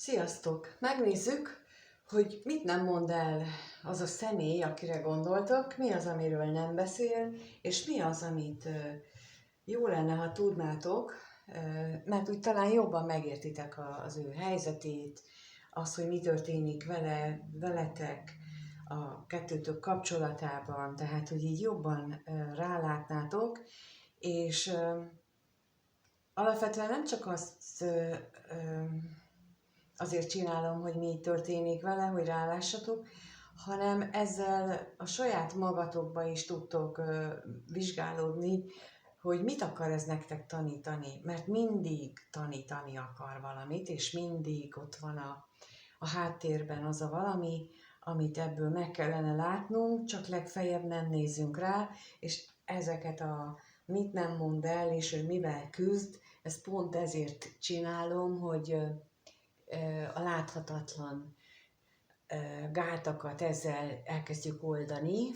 Sziasztok! Megnézzük, hogy mit nem mond el az a személy, akire gondoltok, mi az, amiről nem beszél, és mi az, amit jó lenne, ha tudnátok, mert úgy talán jobban megértitek az ő helyzetét, az, hogy mi történik veletek, a kettőtök kapcsolatában, tehát, hogy így jobban rálátnátok, és alapvetően nem csak azért csinálom, hogy mi történik vele, hogy rálássatok, hanem ezzel a saját magatokba is tudtok vizsgálódni, hogy mit akar ez nektek tanítani, mert mindig tanítani akar valamit, és mindig ott van a háttérben az a valami, amit ebből meg kellene látnunk, csak legfeljebb nem nézzünk rá, és ezeket mit nem mond el, és hogy mivel küzd, ezt pont ezért csinálom, hogy a láthatatlan gátakat ezzel elkezdjük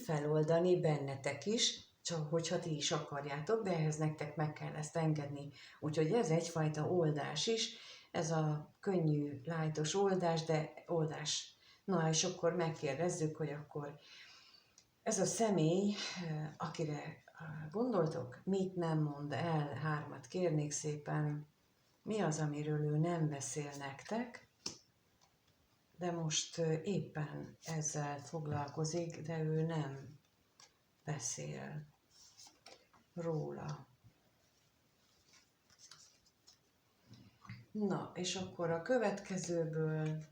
feloldani bennetek is, csak hogyha ti is akarjátok, de ehhez nektek meg kell ezt engedni. Úgyhogy ez egyfajta oldás is, ez a könnyű, lájtos oldás, de oldás. Na, és akkor megkérdezzük, hogy akkor ez a személy, akire gondoltok, mit nem mond el, 3 kérnék szépen, mi az, amiről ő nem beszél nektek, de most éppen ezzel foglalkozik, de ő nem beszél róla. Na, és akkor a következőből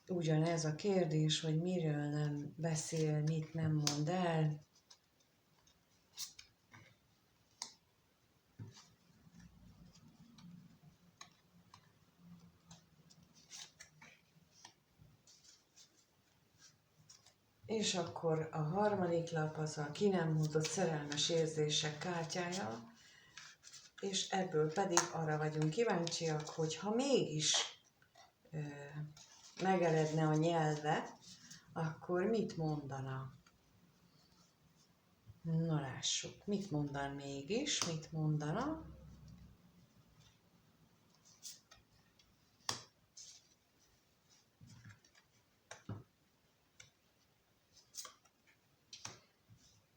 ugyanez a kérdés, hogy miről nem beszél, mit nem mond el. És akkor a 3. lap az a ki nem mondott szerelmes érzések kártyája, és ebből pedig arra vagyunk kíváncsiak, hogy ha mégis megeredne a nyelve, akkor mit mondana? Na lássuk, mit mondan mégis, mit mondana?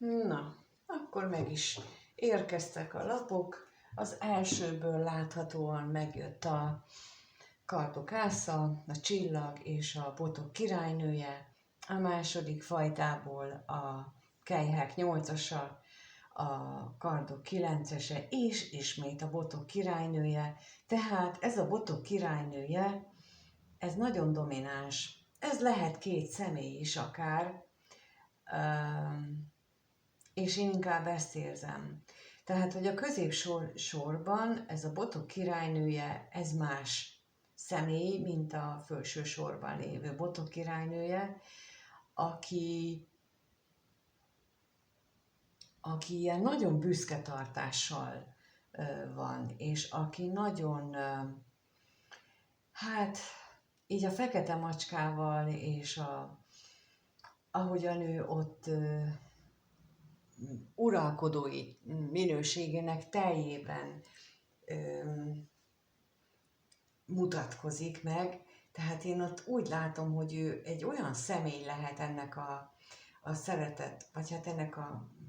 Na, akkor meg is érkeztek a lapok. Az elsőből láthatóan megjött a kardok ásza, a csillag és a botok királynője, a második fajtából a kelyhek 8-asa, a kardok 9-ese, és ismét a botok királynője. Tehát ez a botok királynője, ez nagyon domináns. Ez lehet 2 személy is akár, és én inkább ezt érzem. Tehát, hogy a középsorban ez a botok királynője, ez más személy, mint a felső sorban lévő botok királynője, aki ilyen nagyon büszke tartással van, és aki nagyon, hát így a fekete macskával, és ahogyan ő ott uralkodói minőségének teljében mutatkozik meg. Tehát én ott úgy látom, hogy ő egy olyan személy lehet ennek a szeretet, vagy hát ennek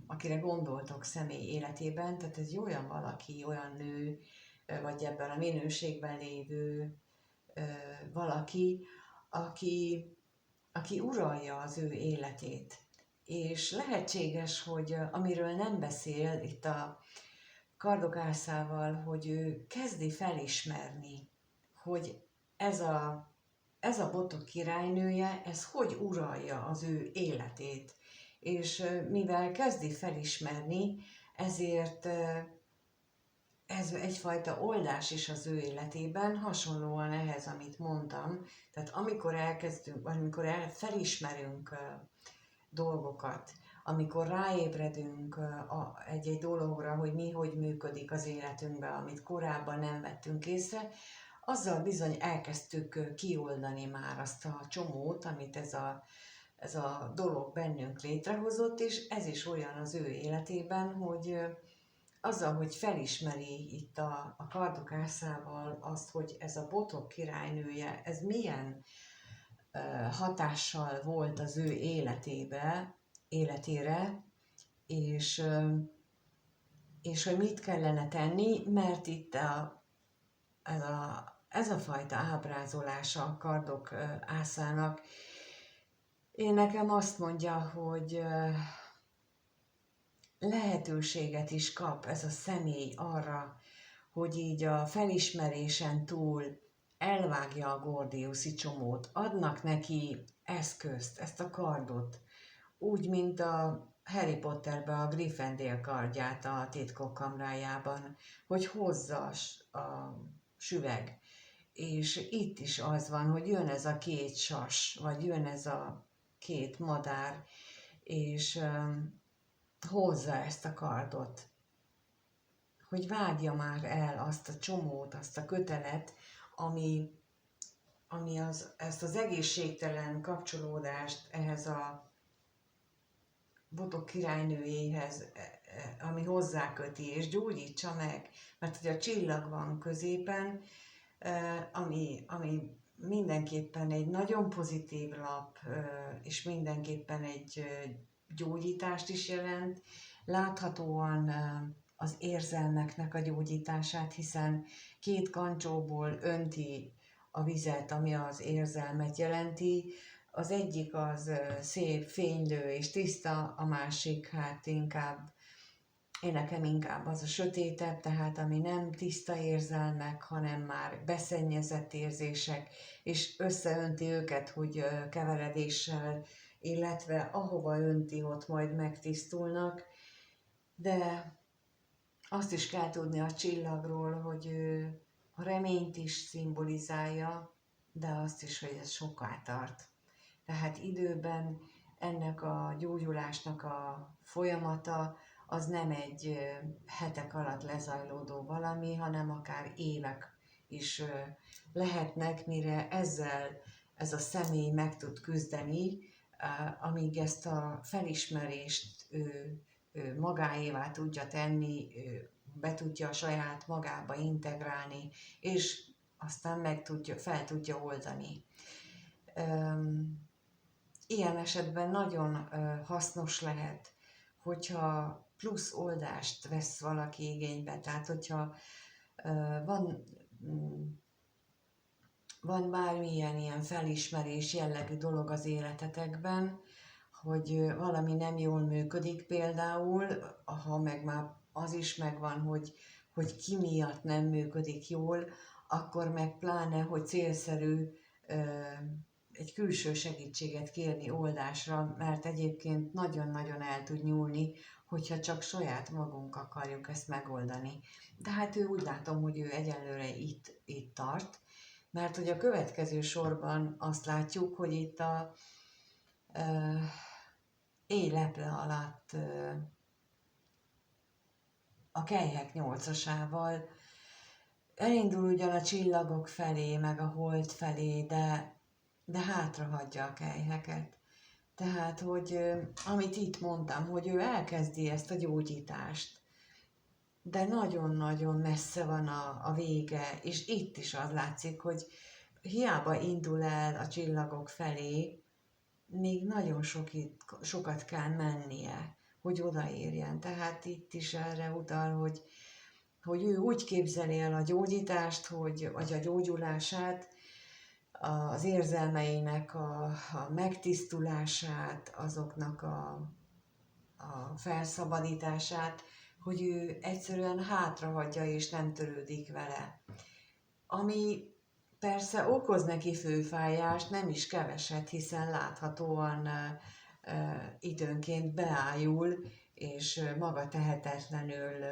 akire gondoltok személy életében, tehát ez egy olyan valaki, olyan nő, vagy ebben a minőségben lévő valaki, aki uralja az ő életét. És lehetséges, hogy amiről nem beszél itt a kardok ászával, hogy ő kezdi felismerni, hogy ez a botok királynője, ez hogy uralja az ő életét. És mivel kezdi felismerni, ezért ez egyfajta oldás is az ő életében, hasonlóan ehhez, amit mondtam. Tehát amikor felismerünk dolgokat, amikor ráébredünk egy-egy dologra, hogy mi hogy működik az életünkben, amit korábban nem vettünk észre, azzal bizony elkezdtük kioldani már azt a csomót, amit ez a dolog bennünk létrehozott, és ez is olyan az ő életében, hogy azzal, hogy felismeri itt a kardok ászával azt, hogy ez a botok királynője, ez milyen hatással volt az ő életére, és, és hogy mit kellene tenni, mert itt ez a fajta ábrázolása a kardok ászának, én nekem azt mondja, hogy lehetőséget is kap ez a személy arra, hogy így a felismerésen túl elvágja a Gordiuszi csomót, adnak neki eszközt, ezt a kardot, úgy, mint a Harry Potterbe a Gryffindor kardját a titkok kamrájában, hogy hozza a süveg. És itt is az van, hogy jön ez a két sas, vagy jön ez a két madár, és hozza ezt a kardot, hogy vágja már el azt a csomót, azt a kötelet, ami ezt az egészségtelen kapcsolódást ehhez a botok királynőjéhez, ami hozzáköti, és gyógyítsa meg, mert hogy a csillag van középen, ami mindenképpen egy nagyon pozitív lap, és mindenképpen egy gyógyítást is jelent, láthatóan az érzelmeknek a gyógyítását, hiszen két kancsóból önti a vizet, ami az érzelmet jelenti. Az egyik az szép, fénylő és tiszta, a másik hát nekem inkább az a sötétebb, tehát ami nem tiszta érzelmek, hanem már beszennyezett érzések, és összeönti őket, hogy keveredéssel, illetve ahova önti, ott majd megtisztulnak. De azt is kell tudni a csillagról, hogy ő a reményt is szimbolizálja, de azt is, hogy ez soká tart. Tehát időben ennek a gyógyulásnak a folyamata az nem egy hetek alatt lezajlódó valami, hanem akár évek is lehetnek, mire ez a személy meg tud küzdeni, amíg ezt a felismerést ő magáévá tudja tenni, be tudja a saját magába integrálni, és aztán fel tudja oldani. Ilyen esetben nagyon hasznos lehet, hogyha plusz oldást vesz valaki igénybe, tehát hogyha van bármilyen ilyen felismerés jellegű dolog az életetekben, hogy valami nem jól működik például, ha meg már az is megvan, hogy ki miatt nem működik jól, akkor meg pláne, hogy célszerű egy külső segítséget kérni oldásra, mert egyébként nagyon-nagyon el tud nyúlni, hogyha csak saját magunk akarjuk ezt megoldani. De hát úgy látom, hogy ő egyelőre itt tart, mert hogy a következő sorban azt látjuk, hogy itt a éjleple alatt a kelyhek nyolcasával elindul ugyan a csillagok felé, meg a hold felé, de hátrahagyja a kelyheket. Tehát, hogy amit itt mondtam, hogy ő elkezdi ezt a gyógyítást, de nagyon-nagyon messze van a vége, és itt is az látszik, hogy hiába indul el a csillagok felé, még nagyon sokat kell mennie, hogy odaérjen. Tehát itt is erre utal, hogy ő úgy képzeli el a gyógyítást, vagy a gyógyulását, az érzelmeinek a megtisztulását, azoknak a felszabadítását, hogy ő egyszerűen hátrahagyja és nem törődik vele. Ami persze okoz neki főfájást, nem is keveset, hiszen láthatóan időnként beájul, és maga tehetetlenül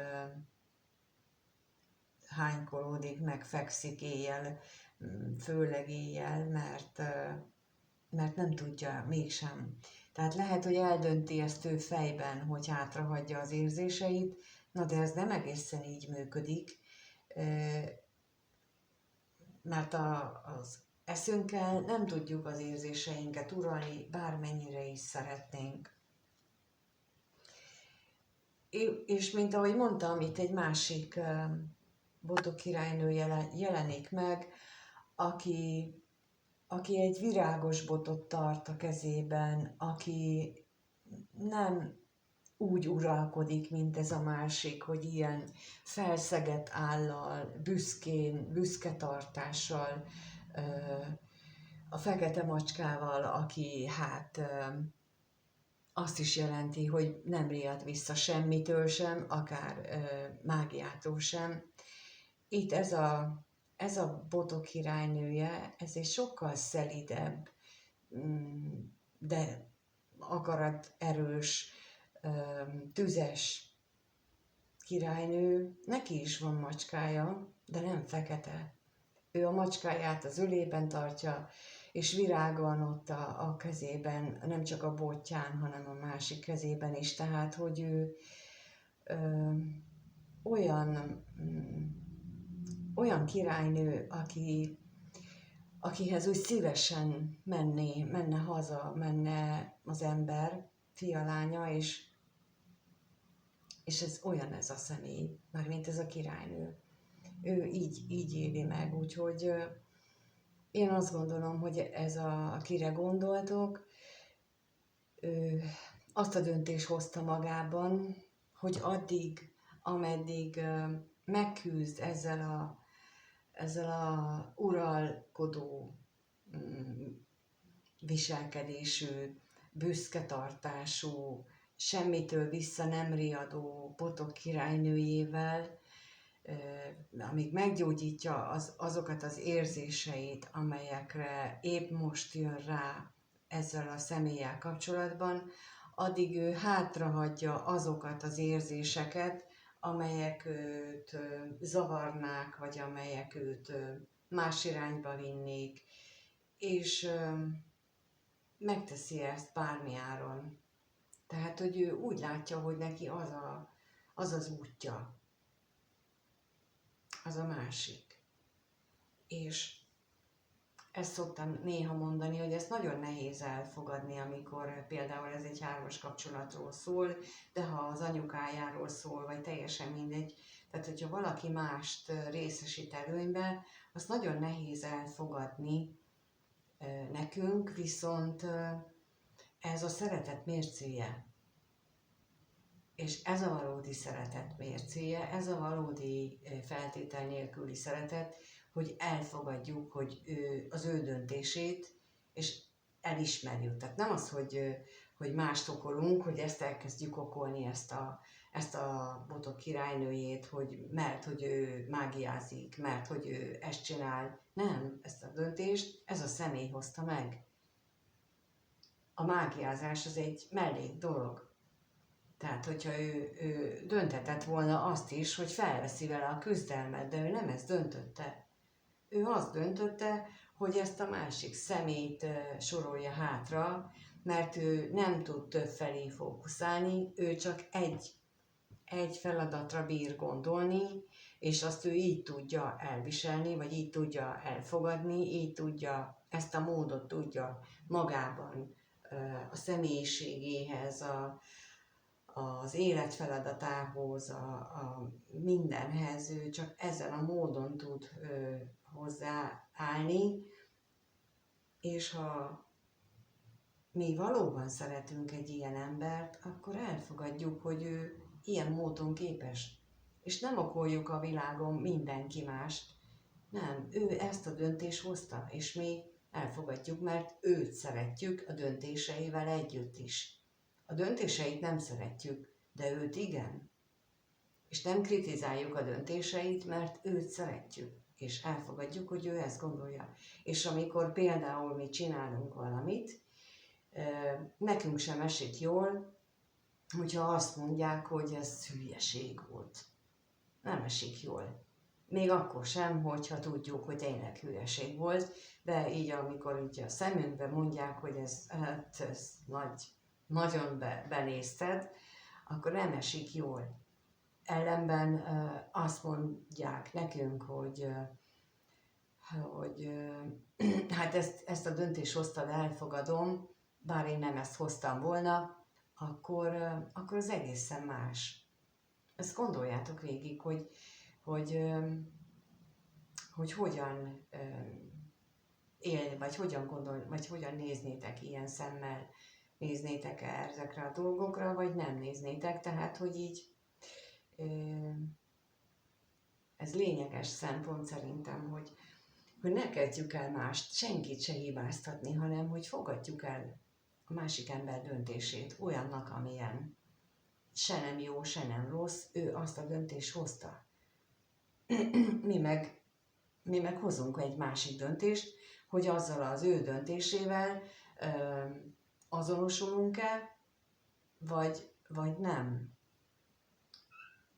hánykolódik, meg fekszik éjjel, főleg éjjel, mert nem tudja mégsem. Tehát lehet, hogy eldönti ezt ő fejben, hogy hátrahagyja az érzéseit, na de ez nem egészen így működik, mert az eszünkkel nem tudjuk az érzéseinket uralni, bármennyire is szeretnénk. És mint ahogy mondtam, itt egy másik boldog királynő jelenik meg, aki, aki egy virágos botot tart a kezében, aki nem úgy uralkodik, mint ez a másik, hogy ilyen felszegett állal, büszke tartással, a fekete macskával, aki hát azt is jelenti, hogy nem riad vissza semmitől sem, akár mágiától sem. Itt ez a botok királynője, ez egy sokkal szelidebb, de akarat erős, tüzes királynő. Neki is van macskája, de nem fekete. Ő a macskáját az ölében tartja, és virág van ott a kezében, nem csak a botján, hanem a másik kezében is. Tehát, hogy ő olyan, olyan királynő, akihez úgy szívesen menne haza, menne az ember, fia, lánya, és ez olyan ez a személy, mármint ez a királynő. Ő így éli meg, úgyhogy én azt gondolom, hogy ez akire gondoltok, ő azt a döntést hozta magában, hogy addig, ameddig megküzd ezzel a uralkodó viselkedésű, büszke tartású, semmitől vissza nem riadó botok királynőjével, amíg meggyógyítja azokat az érzéseit, amelyekre épp most jön rá ezzel a személlyel kapcsolatban, addig ő hátrahagyja azokat az érzéseket, amelyek őt zavarnák, vagy amelyek őt más irányba vinnék, és megteszi ezt bármi áron. Tehát, hogy ő úgy látja, hogy neki az az útja, az a másik. És ezt szoktam néha mondani, hogy ezt nagyon nehéz elfogadni, amikor például ez egy hármas kapcsolatról szól, de ha az anyukájáról szól, vagy teljesen mindegy. Tehát, hogyha valaki mást részesít előnybe, azt nagyon nehéz elfogadni nekünk, viszont ez a szeretet mércéje. És ez a valódi szeretet mércéje, ez a valódi feltétel nélküli szeretet, hogy elfogadjuk, hogy az ő döntését, és elismerjük. Tehát nem az, hogy mást okolunk, hogy ezt elkezdjük okolni, ezt a botok királynőjét, mert hogy ő mágiázik, mert hogy ő ezt csinál. Nem, ezt a döntést ez a személy hozta meg. A mágiázás az egy mellék dolog. Tehát, hogyha ő döntetett volna azt is, hogy felveszi vele a küzdelmet, de ő nem ezt döntötte. Ő azt döntötte, hogy ezt a másik szemét sorolja hátra, mert ő nem tud több felé fókuszálni, ő csak egy feladatra bír gondolni, és azt ő így tudja elviselni, vagy így tudja elfogadni, így tudja, ezt a módot tudja magában a személyiségéhez, az életfeladatához, a mindenhez, ő csak ezen a módon tud hozzáállni, és ha mi valóban szeretünk egy ilyen embert, akkor elfogadjuk, hogy ő ilyen módon képes. És nem okoljuk a világon mindenki mást. Nem, ő ezt a döntést hozta, és mi elfogadjuk, mert őt szeretjük a döntéseivel együtt is. A döntéseit nem szeretjük, de őt igen. És nem kritizáljuk a döntéseit, mert őt szeretjük, és elfogadjuk, hogy ő ezt gondolja. És amikor például mi csinálunk valamit, nekünk sem esik jól, hogyha azt mondják, hogy ez hülyeség volt. Nem esik jól. Még akkor sem, hogyha tudjuk, hogy tényleg hülyeség volt, de így amikor így a szemünkbe mondják, hogy ez nagyon benézted, akkor nem esik jól. Ellenben azt mondják nekünk, hogy hát ezt a döntést hoztad, elfogadom, bár én nem ezt hoztam volna, akkor az egészen más. ezt gondoljátok végig, hogy, hogy hogyan él, vagy hogyan gondol, vagy hogyan néznétek ilyen szemmel, néznétek ezekre a dolgokra, vagy nem néznétek, tehát hogy így ez lényeges szempont szerintem, hogy ne kezdjük el mást, senkit se hibáztatni, hanem hogy fogadjuk el a másik ember döntését olyannak, amilyen. Se nem jó, se nem rossz, ő azt a döntést hozta. mi meg hozunk egy másik döntést, hogy azzal az ő döntésével azonosulunk-e, vagy nem.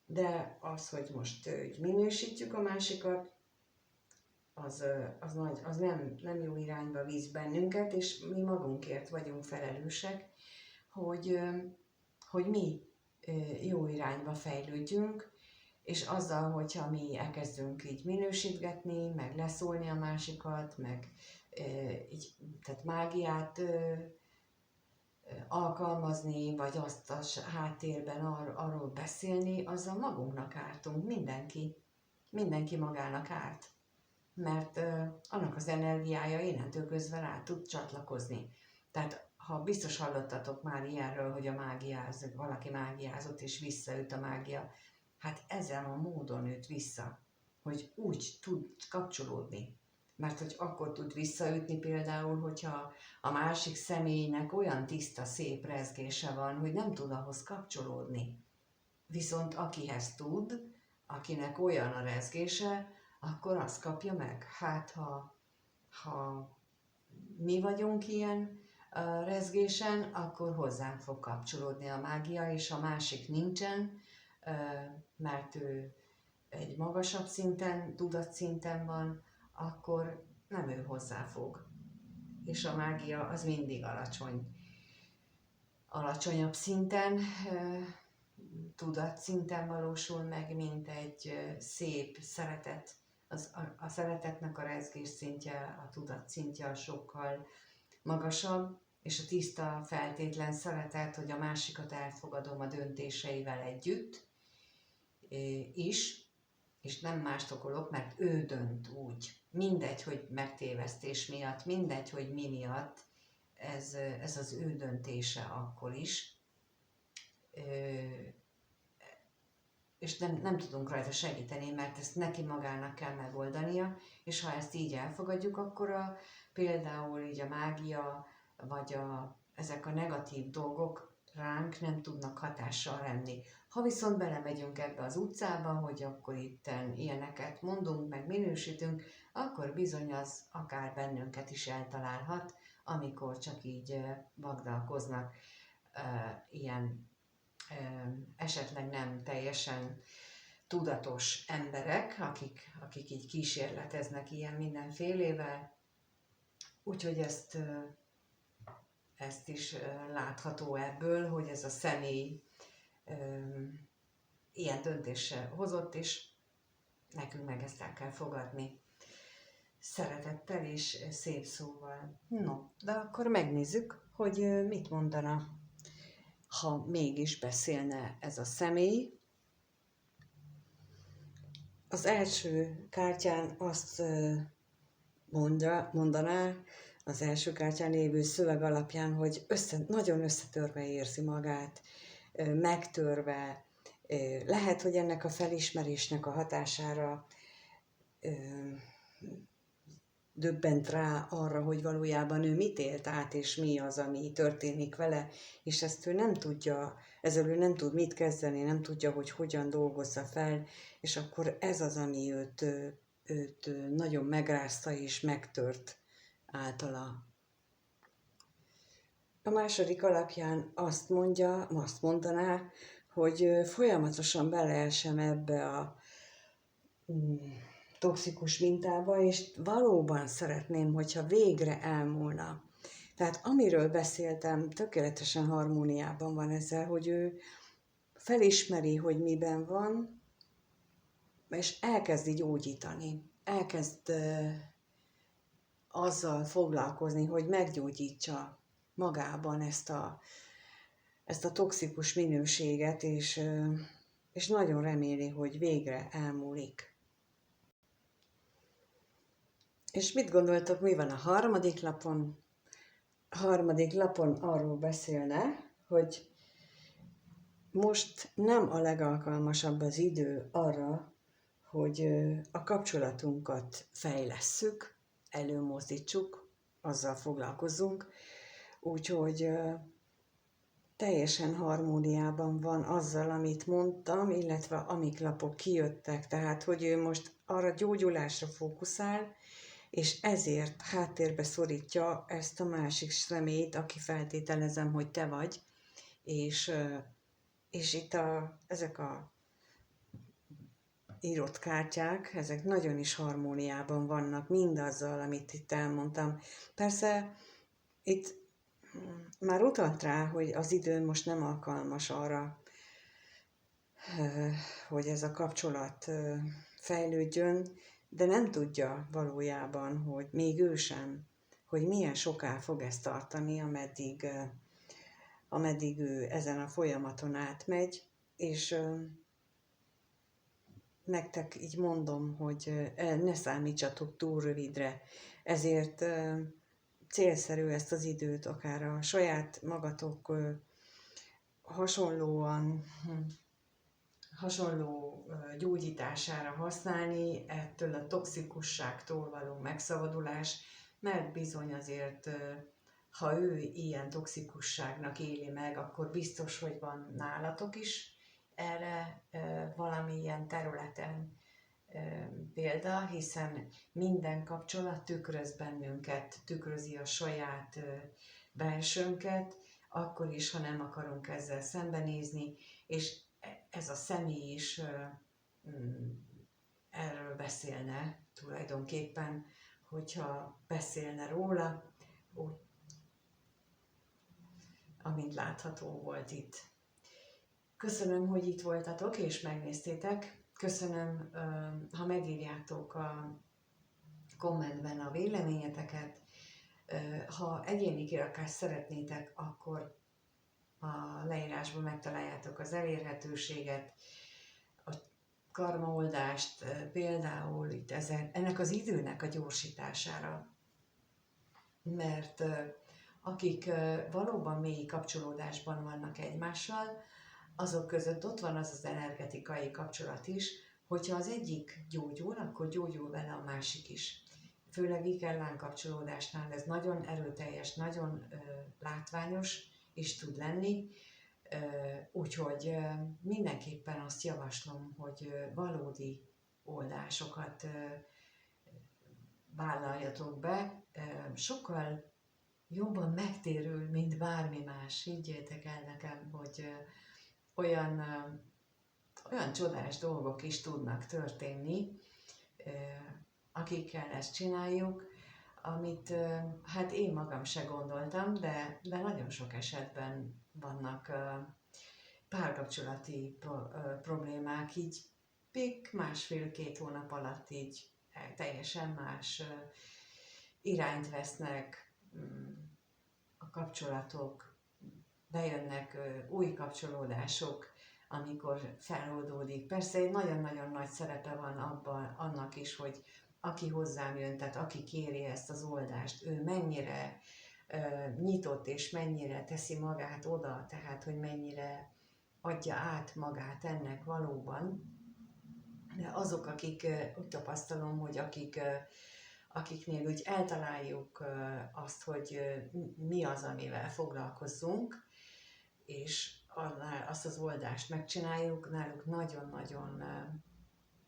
De az, hogy most minősítjük a másikat, az nem jó irányba víz bennünket, és mi magunkért vagyunk felelősek, hogy mi jó irányba fejlődjünk, és azzal, hogyha mi elkezdünk így minősítgetni, meg leszólni a másikat, meg így, tehát mágiát alkalmazni, vagy azt a háttérben arról beszélni, azzal magunknak ártunk, mindenki magának árt. Mert annak az energiája innentől közben rá tud csatlakozni. Tehát ha biztos hallottatok már ilyenről, hogy valaki mágiázott és visszaüt a mágia, hát ezen a módon üt vissza, hogy úgy tud kapcsolódni. Mert hogy akkor tud visszaütni például, hogyha a másik személynek olyan tiszta, szép rezgése van, hogy nem tud ahhoz kapcsolódni. Viszont akihez tud, akinek olyan a rezgése, akkor azt kapja meg. Hát ha mi vagyunk ilyen rezgésen, akkor hozzánk fog kapcsolódni a mágia, és a másik nincsen, mert ő egy magasabb szinten, tudatszinten van, akkor nem ő hozzáfog. És a mágia az mindig alacsonyabb szinten, tudatszinten valósul meg, mint egy szép szeretet. A szeretetnek a rezgés szintje, a tudat szintje sokkal magasabb, és a tiszta, feltétlen szeretet, hogy a másikat elfogadom a döntéseivel együtt is, és nem mást okolok, mert ő dönt úgy. Mindegy, hogy megtévesztés miatt, mindegy, hogy mi miatt, ez az ő döntése akkor is. És nem tudunk rajta segíteni, mert ezt neki magának kell megoldania, és ha ezt így elfogadjuk, akkor például így a mágia, vagy ezek a negatív dolgok ránk nem tudnak hatással lenni. Ha viszont belemegyünk ebbe az utcába, hogy akkor itten ilyeneket mondunk, meg minősítünk, akkor bizony az akár bennünket is eltalálhat, amikor csak így vagdalkoznak ilyen esetleg nem teljesen tudatos emberek, akik így kísérleteznek ilyen mindenfélével. Úgyhogy ezt is látható ebből, hogy ez a személy ilyen döntéssel hozott, és nekünk meg ezt el kell fogadni. Szeretettel és szép szóval. No, de akkor megnézzük, hogy mit mondana, ha mégis beszélne ez a személy. Az első kártyán azt mondaná, az első kártyán lévő szöveg alapján, hogy nagyon összetörve érzi magát, megtörve. Lehet, hogy ennek a felismerésnek a hatására döbbent rá arra, hogy valójában ő mit élt át, és mi az, ami történik vele, és ezt ő nem tudja, ezzel ő nem tud mit kezdeni, nem tudja, hogy hogyan dolgozza fel, és akkor ez az, ami őt nagyon megrázta és megtört általa. A második alapján azt mondaná, hogy folyamatosan beleesem ebbe a toxikus mintába, és valóban szeretném, hogyha végre elmúlna. Tehát amiről beszéltem, tökéletesen harmóniában van ezzel, hogy ő felismeri, hogy miben van, és elkezdi gyógyítani. Elkezd azzal foglalkozni, hogy meggyógyítsa magában ezt a toxikus minőséget, és és nagyon reméli, hogy végre elmúlik. És mit gondoltok, mi van a harmadik lapon? A harmadik lapon arról beszélne, hogy most nem a legalkalmasabb az idő arra, hogy a kapcsolatunkat fejlesszük, előmozdítsuk, azzal foglalkozzunk, úgyhogy teljesen harmóniában van azzal, amit mondtam, illetve amik lapok kijöttek, tehát hogy ő most arra gyógyulásra fókuszál, és ezért háttérbe szorítja ezt a másik személyt, aki feltételezem, hogy te vagy, és itt ezek a írott kártyák, ezek nagyon is harmóniában vannak mindazzal, amit itt elmondtam. Persze itt már utalt rá, hogy az idő most nem alkalmas arra, hogy ez a kapcsolat fejlődjön, de nem tudja valójában, hogy még ő sem, hogy milyen soká fog ez tartani, ameddig ő ezen a folyamaton átmegy, és nektek így mondom, hogy ne számítsatok túl rövidre, ezért célszerű ezt az időt akár a saját magatok hasonló gyógyítására használni, ettől a toxikusságtól való megszabadulás, mert bizony azért, ha ő ilyen toxikusságnak éli meg, akkor biztos, hogy van nálatok is erre valamilyen területen példa, hiszen minden kapcsolat tükröz bennünket, tükrözi a saját belsőnket, akkor is, ha nem akarunk ezzel szembenézni, és ez a személy is erről beszélne tulajdonképpen, hogyha beszélne róla, amint látható volt itt. Köszönöm, hogy itt voltatok és megnéztétek. Köszönöm, ha megírjátok a kommentben a véleményeteket. Ha egyéni kirakást szeretnétek, akkor a leírásban megtaláljátok az elérhetőséget, a karmaoldást, például itt ennek az időnek a gyorsítására. Mert akik valóban mély kapcsolódásban vannak egymással, azok között ott van az az energetikai kapcsolat is, hogyha az egyik gyógyul, akkor gyógyul vele a másik is. Főleg ikellán kapcsolódásnál ez nagyon erőteljes, nagyon látványos is tud lenni, úgyhogy mindenképpen azt javaslom, hogy valódi oldásokat vállaljatok be, sokkal jobban megtérül, mint bármi más. Higgyétek el nekem, hogy olyan csodás dolgok is tudnak történni, akikkel ezt csináljuk, amit hát én magam se gondoltam, de nagyon sok esetben vannak párkapcsolati problémák, így másfél-két hónap alatt így teljesen más irányt vesznek a kapcsolatok, bejönnek új kapcsolódások, amikor feloldódik. Persze egy nagyon-nagyon nagy szerepe van abban annak is, hogy aki hozzám jön, tehát aki kéri ezt az oldást, ő mennyire nyitott és mennyire teszi magát oda, tehát hogy mennyire adja át magát ennek valóban. De azok, akik úgy tapasztalom, hogy akiknél úgy eltaláljuk azt, hogy mi az, amivel foglalkozzunk, és azt az oldást megcsináljuk, náluk nagyon-nagyon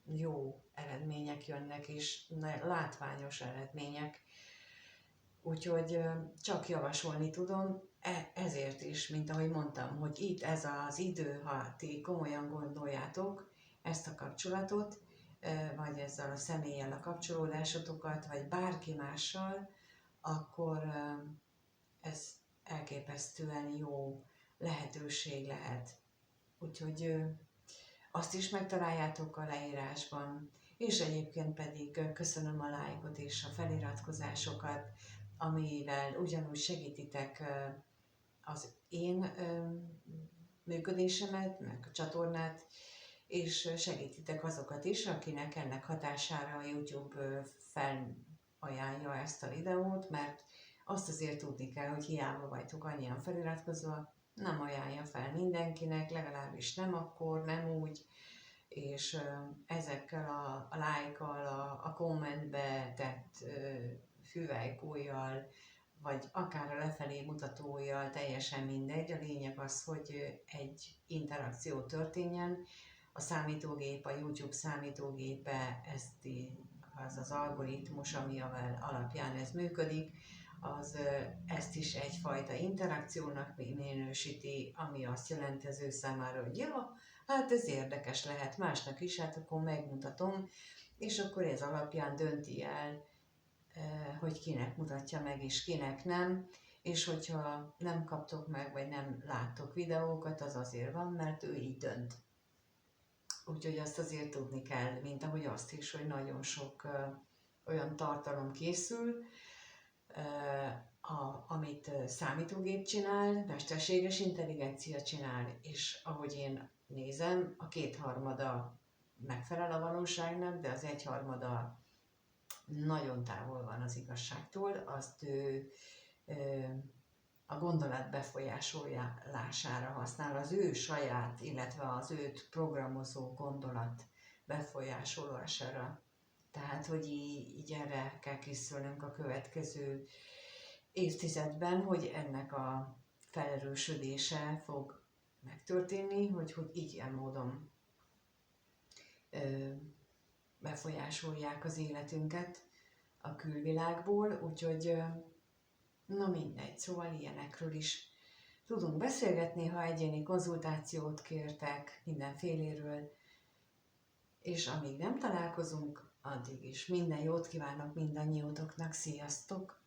jó eredmények jönnek, és látványos eredmények. Úgyhogy csak javasolni tudom, ezért is, mint ahogy mondtam, hogy itt ez az idő, ha ti komolyan gondoljátok ezt a kapcsolatot, vagy ezzel a személlyel a kapcsolódásotokat, vagy bárki mással, akkor ez elképesztően jó lehetőség lehet. Úgyhogy azt is megtaláljátok a leírásban, és egyébként pedig köszönöm a lájkot és a feliratkozásokat, amivel ugyanúgy segítitek az én működésemet, meg a csatornát, és segítitek azokat is, akinek ennek hatására a YouTube felajánlja ezt a videót, mert azt azért tudni kell, hogy hiába vagytok annyian feliratkozva, nem ajánlja fel mindenkinek, legalábbis nem akkor, nem úgy, és ezekkel a lájkkal, a kommentbe tett hüvelykújjal, vagy akár a lefelé mutatójal, teljesen mindegy. A lényeg az, hogy egy interakció történjen. A számítógép, a YouTube számítógépe az algoritmus, ami alapján ez működik, az ezt is egyfajta interakciónak minősíti, ami azt jelenti az ő számára, hogy ja, hát ez érdekes lehet másnak is, hát akkor megmutatom, és akkor ez alapján dönti el, hogy kinek mutatja meg, és kinek nem, és hogyha nem kaptok meg, vagy nem láttok videókat, az azért van, mert ő így dönt. Úgyhogy azt azért tudni kell, mint ahogy azt is, hogy nagyon sok olyan tartalom készül, amit számítógép csinál, mesterséges intelligencia csinál, és ahogy én nézem, a 2/3 megfelel a valóságnak, de az 1/3 nagyon távol van az igazságtól, azt ő a gondolat befolyásolására használ, az ő saját, illetve az őt programozó gondolat befolyásolására. Tehát, hogy így erre kell készülnünk a következő évtizedben, hogy ennek a felerősödése fog megtörténni, hogy így ilyen módon befolyásolják az életünket a külvilágból, úgyhogy na mindegy, szóval ilyenekről is tudunk beszélgetni, ha egyéni konzultációt kértek mindenféléről, és amíg nem találkozunk, addig is minden jót kívánok mindannyiótoknak, sziasztok!